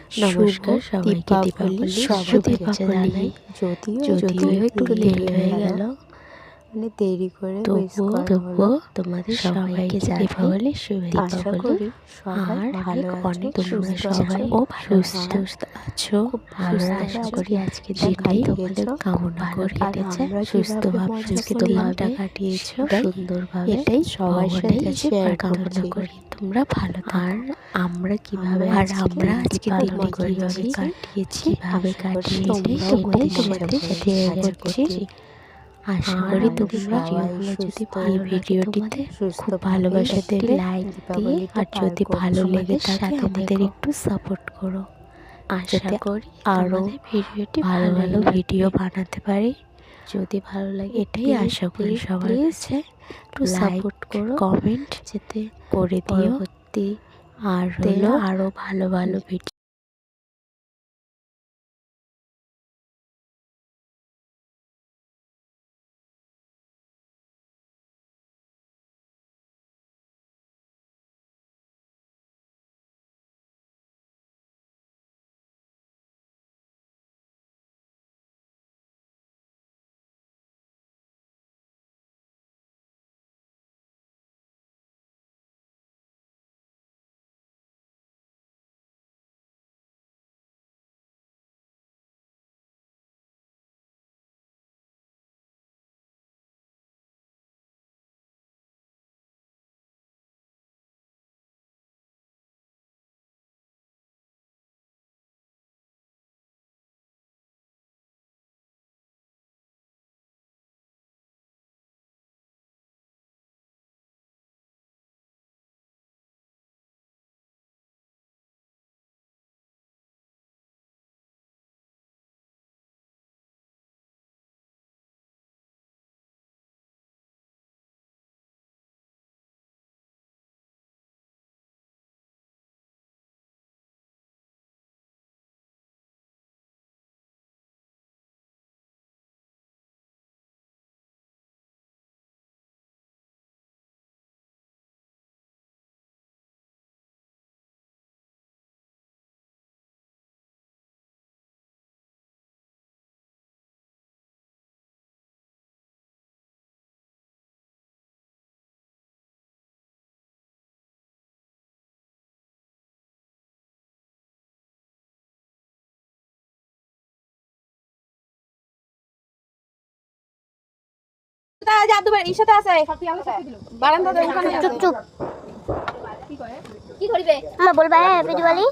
নমস্কার সবাইকে, দীপাবলির শুভেচ্ছা জানাই। যদিও একটু লেট হয়ে গেল, মানে দেরি করে তবুও তোমাদের সবাইকে দীপাবলির শুভেচ্ছা। আর অনেক তোমরা সবাই সুস্থ আছো, ভালো আশা করি আজকে দিনটাই তোমাদের কামনা করে কেটেছে, সুস্থভাবে আজকে দিনটা কাটিয়েছো সুন্দরভাবে, এটাই সবার সাথে শেয়ার কামনা করি তোমরা ভালো থাকো। আর আমরা কিভাবে আজকে দিনটা কিভাবে কাটিয়েছি, কিভাবে কাটিয়েছি সেটাই তোমাদের সাথে শেয়ার করছি। আশা করি তোমরা যদি এই ভিডিওটিতে খুব ভালোবাসা দেবে, লাইক দিয়ে, আর যদি ভালো লেগে থাকে আমাদের একটু সাপোর্ট করো। আশা করি আরও ভিডিওটি ভালো ভিডিও বানাতে পারি। যদি ভালো লাগে এটাই আশা করি সবার কাছে। একটু সাপোর্ট করো, কমেন্ট যেতে করে দিও, আর আরও ভালো ভিডিও। কি করবে মা বলবা হ্যাপি দিওয়ালি।